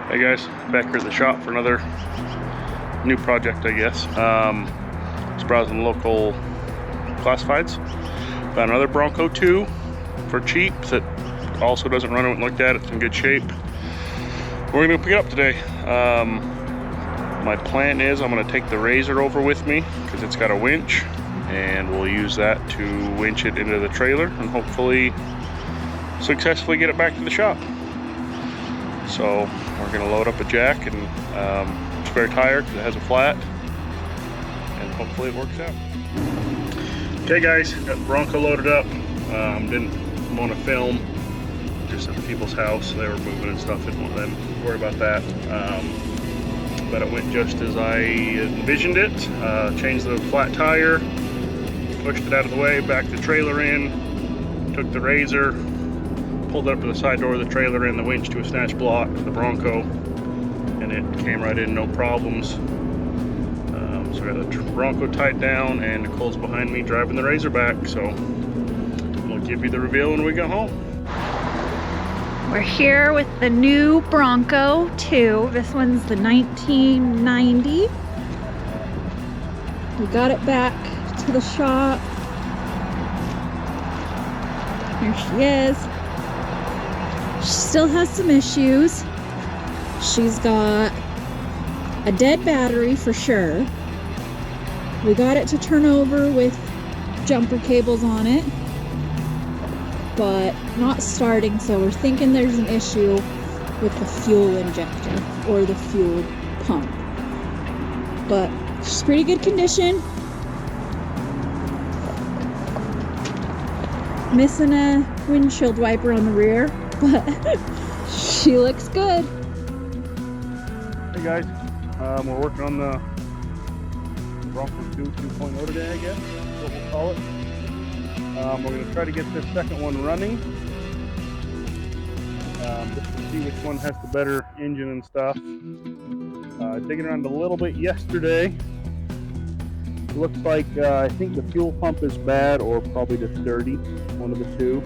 Hey guys, back here at the shop for another new project, I guess. Just browsing local classifieds. Found another Bronco 2 for cheap that also doesn't run. I went and looked at it. It's in good shape. We're gonna pick it up today. My plan is I'm gonna take the Razor over with me because it's got a winch, and we'll use that to winch it into the trailer and hopefully successfully get it back to the shop. So we're gonna load up a jack and spare tire because it has a flat, and hopefully it works out. Okay guys, got the Bronco loaded up. Didn't want to film just at people's house. They were moving and stuff, didn't want them to worry about that. But it went just as I envisioned it. Changed the flat tire, pushed it out of the way, backed the trailer in, took the Razor, pulled it up to the side door of the trailer and the winch to a snatch block for the Bronco, and it came right in, no problems. So I got the Bronco tied down, and Nicole's behind me driving the Razor back, so we'll give you the reveal when we go home. We're here with the new Bronco 2. This one's the 1990. We got it back to the shop. Here she is. She still has some issues. She's got a dead battery for sure. We got it to turn over with jumper cables on it, but not starting, so we're thinking there's an issue with the fuel injector or the fuel pump. But she's pretty good condition. Missing a windshield wiper on the rear, but she looks good. Hey guys, we're working on the Bronco 2 2.0 today, I guess is what we'll call it. We're going to try to get this second one running, just to see which one has the better engine and stuff. Digging around a little bit yesterday. Looks like I think the fuel pump is bad, or probably just dirty, one of the two.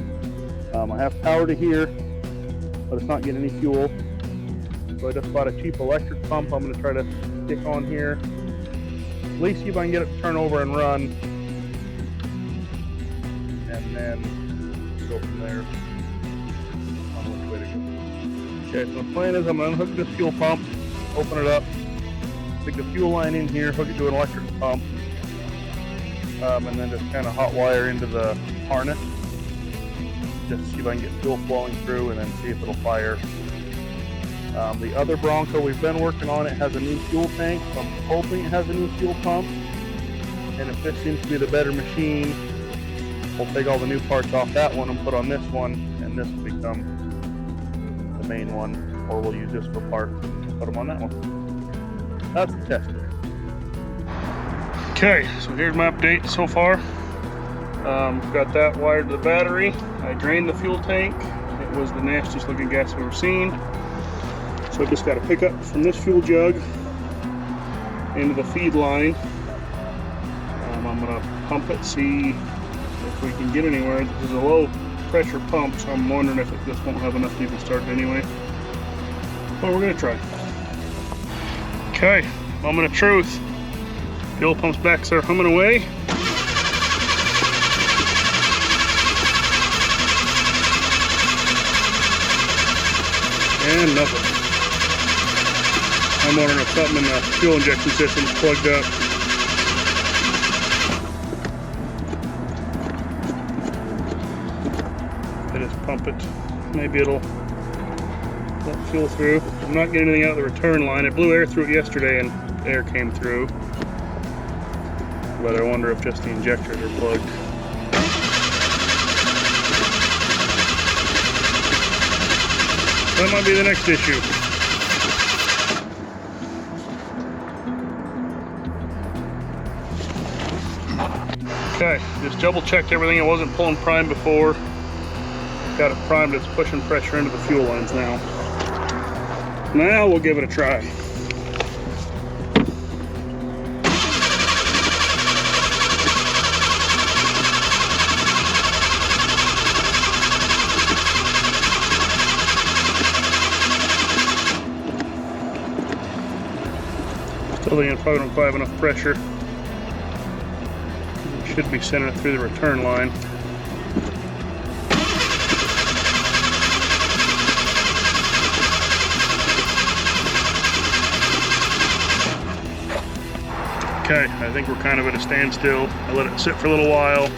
I have power to here, but it's not getting any fuel. So I just bought a cheap electric pump I'm going to try to stick on here. At least see if I can get it to turn over and run, and then go from there on which way to go. Okay, so the plan is I'm going to unhook this fuel pump, open it up, stick the fuel line in here, hook it to an electric pump, and then just kind of hot wire into the harness, just to see if I can get fuel flowing through, and then see if it'll fire. The other Bronco we've been working on, it has a new fuel tank, so I'm hoping it has a new fuel pump, and if this seems to be the better machine, we'll take all the new parts off that one and put on this one, and this will become the main one, or we'll use this for parts and put them on that one. That's the test. Okay, so here's my update so far. Got that wired to the battery. I drained the fuel tank. It was the nastiest looking gas I've ever seen. So I just got to pick up from this fuel jug into the feed line. I'm going to pump it, see if we can get anywhere. This is a low pressure pump, so I'm wondering if this won't have enough to even start it anyway. But we're going to try. Okay, moment of truth. Fuel pump's back there humming away. And nothing. I'm wondering if something in the fuel injection system is plugged up. I just pump it. Maybe it'll let fuel through. I'm not getting anything out of the return line. It blew air through it yesterday and air came through. But I wonder if just the injectors are plugged. That might be the next issue. Okay, just double checked everything. It wasn't pulling prime before. Got it primed, it's pushing pressure into the fuel lines now. Now we'll give it a try. Still think it probably don't quite have enough pressure. It should be sending it through the return line. Okay, I think we're kind of at a standstill. I let it sit for a little while.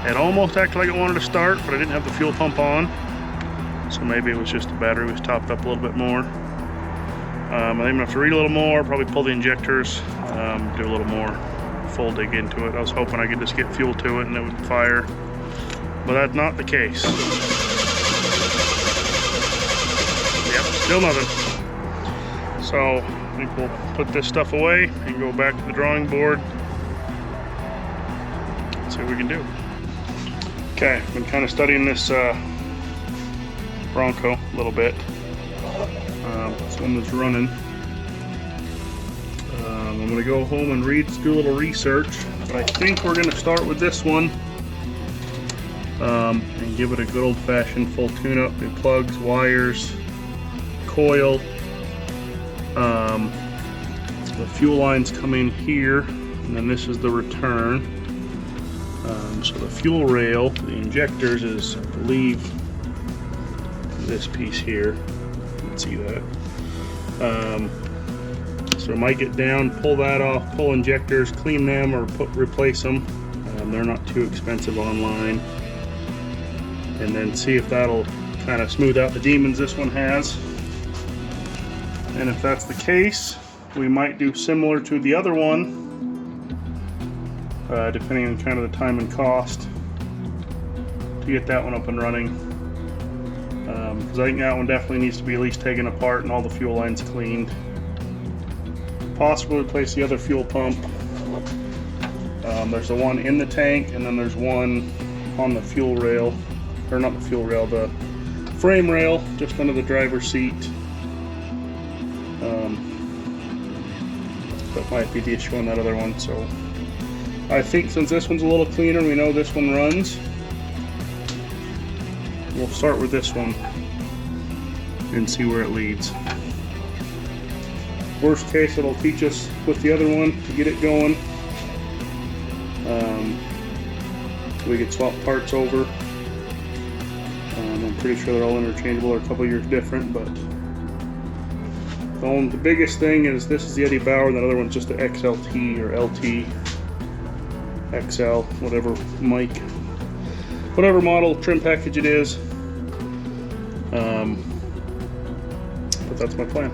It almost acted like it wanted to start, but I didn't have the fuel pump on. So maybe it was just the battery was topped up a little bit more. I think I'm gonna have to read a little more, probably pull the injectors, do a little more full dig into it. I was hoping I could just get fuel to it and it would fire, but that's not the case. Yep, still nothing. So I think we'll put this stuff away and go back to the drawing board. See what we can do. Okay, I've been kind of studying this Bronco a little bit. This one was running. I'm going to go home and do a little research, but I think we're going to start with this one and give it a good old-fashioned full tune-up. New plugs, wires, coil. The fuel lines come in here, and then this is the return. So the fuel rail, the injectors is, I believe, this piece here. You can see that. So I might get down, pull that off, pull injectors, clean them, or replace them. They're not too expensive online. And then see if that'll kind of smooth out the demons this one has. And if that's the case, we might do similar to the other one, depending on kind of the time and cost, to get that one up and running. Because I think that one definitely needs to be at least taken apart and all the fuel lines cleaned. Possibly replace the other fuel pump. There's the one in the tank, and then there's one on the fuel rail, or not the fuel rail, the frame rail, just under the driver's seat. That might be the issue on that other one. So I think since this one's a little cleaner, we know this one runs, we'll start with this one and see where it leads. Worst case, it'll teach us with the other one to get it going. We could swap parts over. I'm pretty sure they're all interchangeable or a couple years different, but the biggest thing is this is the Eddie Bauer, and the other one's just the XLT or LT, XL, whatever mic, whatever model trim package it is. But that's my plan.